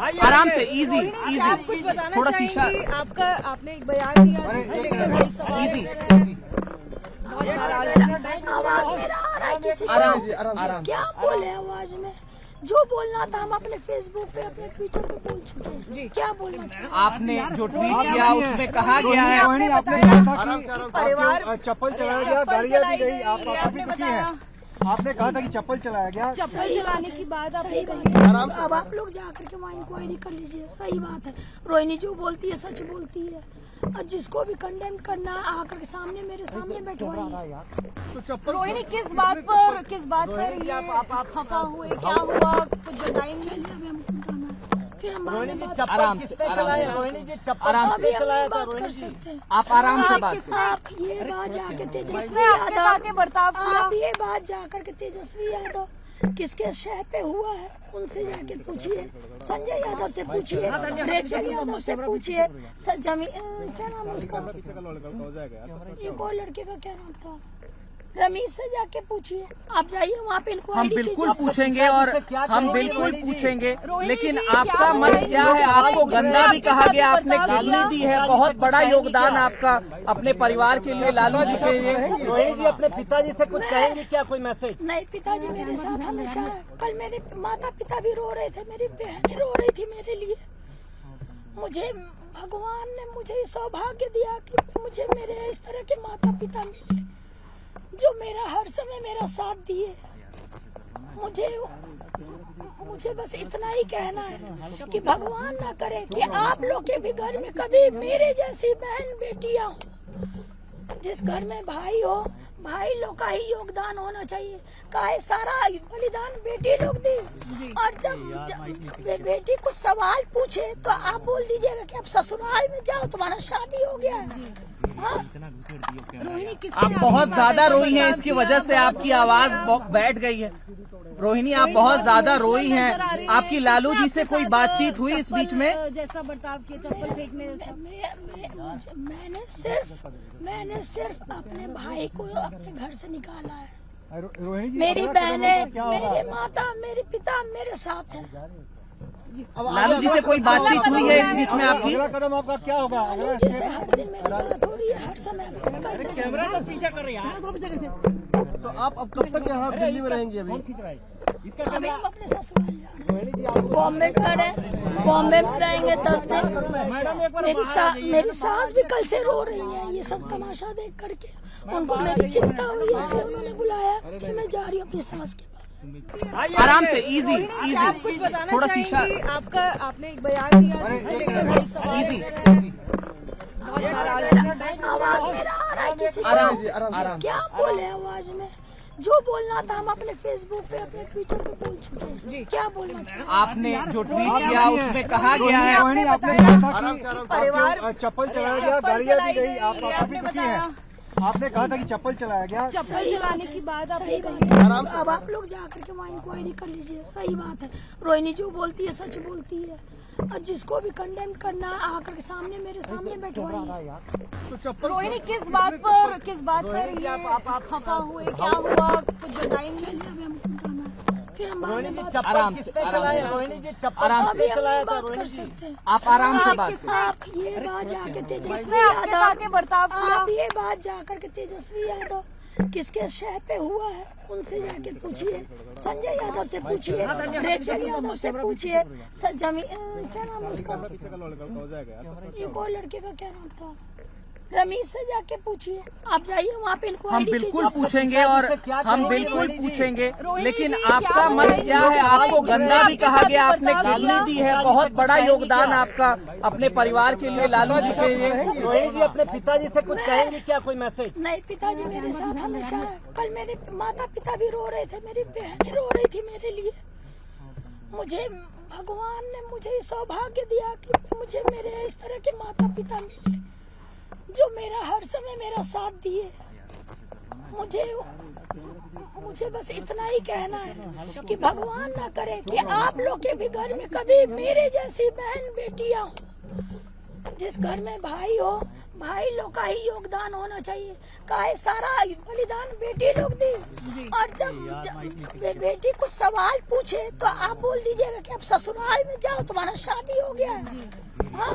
आराम से, easy easy, थोड़ा शीशा। आपने एक बयान दिया जिसको लेकर बड़ी सवाल इजी, आवाज मेरा आ रहा है किसी को? आराम से, आराम। क्या बोले आवाज में? जो बोलना था हम अपने फेसबुक पे, अपने ट्विटर पे बोल चुके हैं जी। क्या बोलना चाहिए? आपने जो ट्वीट किया उसमें कहा गया है, रोहिणी, आपने कहा था कि परिवार चप्पल चलाया गया, गालियां दी गई, आप काफी दुखी हैं। आपने कहा था कि चप्पल चलाया गया। चप्पल चलाने की बात सही बात है। अब आप लोग जाकर के वहाँ इंक्वायरी कर लीजिए। सही बात है, रोहिणी जो बोलती है सच बोलती है। और जिसको भी कंडेम करना आकर के सामने मेरे सामने बैठवाइए। रोहिणी किस बात पर ये आप खफा हुए, क्या हुआ, कुछ बताएंगे? चलिए अभी हम फिर हम बाद में बात आराम से, रोहिणी जी चप्पल आराम अभी से, हम नहीं बात कर सकते हैं। आप आराम से बात करें। आप ये बात जाके तेजस्वी आपके साथ ये यादव, बर्ताव किया? आप ये बात जाकर के तेजस्वी यादव किसके शह पे हुआ है उनसे जाके पूछिए। संजय यादव से पूछिए, रेचल यादव से पूछिए, क्या नाम है उसका, एक और लड़के का क्या नाम था, रमीश से जाके पूछिए। आप जाइए वहाँ पे हम इंक्वायरी बिल्कुल कीजिए। पूछेंगे और हम बिल्कुल पूछेंगे, लेकिन आपका मत क्या है? आपको गंदा भी कहा गया, आपने गाली दी है, बहुत बड़ा योगदान आपका अपने परिवार के लिए, लालू जी के लिए। रोहिणी जी अपने पिताजी से कुछ कहेंगे क्या, कोई मैसेज? नहीं, पिताजी मेरे साथ हमेशा है। कल मेरे माता पिता भी रो रहे थे, मेरी बहनें रो रही थी मेरे लिए। मुझे भगवान ने मुझे सौभाग्य दिया कि मुझे मेरे इस तरह के माता पिता मिले जो मेरा हर समय मेरा साथ दिए। मुझे बस इतना ही कहना है कि भगवान ना करे कि आप लोग के भी घर में कभी मेरे जैसी बहन बेटियां हो। जिस घर में भाई हो, भाई लोग का ही योगदान होना चाहिए। काहे सारा बलिदान बेटी लोग दी, और जब बेटी कुछ सवाल पूछे तो आप बोल दीजिएगा कि अब ससुराल में जाओ, तुम्हारा शादी हो गया है। हाँ? रोहिणी किस आप बहुत ज्यादा रोई हैं, इसकी वजह से आपकी आवाज बैठ गई है। रोहिणी, आप बहुत ज्यादा रोई हैं। आपकी लालू जी से कोई बातचीत हुई इस बीच में? जैसा बर्ताव किया, चप्पल फेंकने जैसा? मैंने सिर्फ अपने भाई को अपने घर से निकाला है। रोहिणी जी मेरी बहनें, मेरे माता, मेरे पिता मेरे साथ हैं। लालू जी से कोई बातचीत हुई है इस बीच में आपकी? अगला कदम आपका क्या होगा? लालू जी से हर दिन मेरी बात हो रही है, हर समय। तो आप अब कब तक यहाँ दिल्ली में रहेंगे? अभी हम अपने ससुराल जा रहे हैं। बॉम्बे घर है, बॉम्बे में रहेंगे 10 दिन। मेरी सास भी कल से रो रही है ये सब तमाशा देख करके। उनको मेरी चिंता हुई, इसलिए उन्होंने बुलाया कि मैं जा रही हूँ अपनी सास के पास। आराम से, इजी आप कुछ इजी, बताना थोड़ा शीशा। चाहेंगी? आपने एक बयान दिया जिसको लेकर बड़ी सवाल इजी, आवाज मेरा आ रहा है किसी को? आराम से, आराम। क्या बोले आवाज में? जो बोलना था हम अपने फेसबुक पे, अपने ट्विटर पे बोल चुके हैं जी। क्या बोलना चाहिए? आपने जो ट्वीट किया उसमें कहा गया है, रोहिणी, आपने कहा था कि परिवार चप्पल चलाया गया, गालियां दी गई, आप काफी दुखी हैं। आपने कहा था कि चप्पल चलाया गया। चप्पल चलाने की बात सही बात है। अब आप लोग जाकर के वहाँ इंक्वायरी कर लीजिए। सही बात है, रोहिणी जो बोलती है सच बोलती है। और जिसको भी कंडेम करना आकर के सामने मेरे सामने बैठवाइए। रोहिणी किस बात पर ये आप खफा हुए, क्या हुआ, कुछ बताएंगे? चलिए अभी हम फिर हम बाद में बात आराम से, रोहिणी जी चप्पल आराम से, अभी हम नहीं बात कर सकते हैं। आप आराम से बात करें। आप ये बात जाके तेजस्वी आपके साथ ये यादव, बर्ताव किया? आप ये बात जाकर के तेजस्वी यादव किसके शह पे हुआ है उनसे जाके पूछिए। संजय यादव से पूछिए, रेचल यादव से पूछिए, क्या नाम है उसका, एक और लड़के का क्या नाम था, रमीश से जाके पूछिए। आप जाइए वहाँ पे हम इंक्वायरी बिल्कुल कीजिए। पूछेंगे और हम बिल्कुल पूछेंगे, लेकिन आपका मत क्या है? आपको गंदा भी कहा गया, आपने गाली दी है, बहुत बड़ा योगदान आपका अपने परिवार के लिए, लालू जी के लिए। रोहिणी जी अपने पिताजी से कुछ कहेंगे क्या, कोई मैसेज? नहीं, पिताजी मेरे साथ हमेशा है। कल मेरे माता पिता भी रो रहे थे, मेरी बहनें रो रही थी मेरे लिए। मुझे भगवान ने मुझे सौभाग्य दिया कि मुझे मेरे इस तरह के माता पिता मिले जो मेरा हर समय मेरा साथ दिए। मुझे बस इतना ही कहना है कि भगवान ना करे कि आप लोग के भी घर में कभी मेरे जैसी बहन बेटियां हो। जिस घर में भाई हो, भाई लोग का ही योगदान होना चाहिए। काहे सारा बलिदान बेटी लोग दी, और जब बेटी कुछ सवाल पूछे तो आप बोल दीजिएगा कि आप ससुराल में जाओ, तुम्हारा शादी हो गया है। हाँ?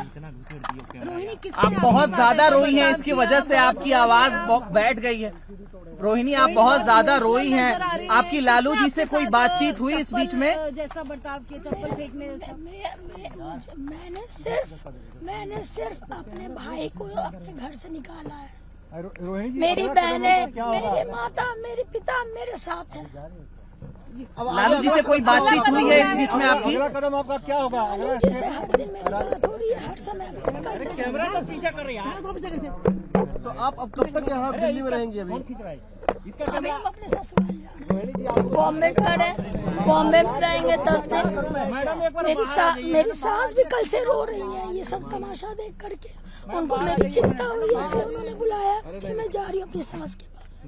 रोहिणी आप बहुत ज्यादा रोई हैं, इसकी वजह से आपकी आवाज बैठ गई है। रोहिणी, आप बहुत ज्यादा रोई हैं। आपकी लालू जी से कोई बातचीत हुई इस बीच में? जैसा बर्ताव किया, चप्पल फेंकने जैसा। मैंने सिर्फ अपने भाई को अपने घर से निकाला है। रोहिणी जी, मेरी अगला बहनें, कदम क्या होगा? मेरे माता, मेरे पिता मेरे साथ हैं। लालू जी से कोई बातचीत हुई है इस बीच में आपकी? अगला कदम आपका क्या होगा? लालू जी से हर दिन मेरी बात हो रही है, हर समय तो आप अब कब तक यहाँ दिल्ली में रहेंगे? अभी हम अपने ससुराल जा रहे हैं। बॉम्बे जा रहे हैं, बॉम्बे में रहेंगे 10 दिन। मेरी सास भी कल से रो रही है ये सब तमाशा देख करके। उनको मेरी चिंता हुई, इसलिए उन्होंने बुलाया कि मैं जा रही हूँ अपनी सास के पास।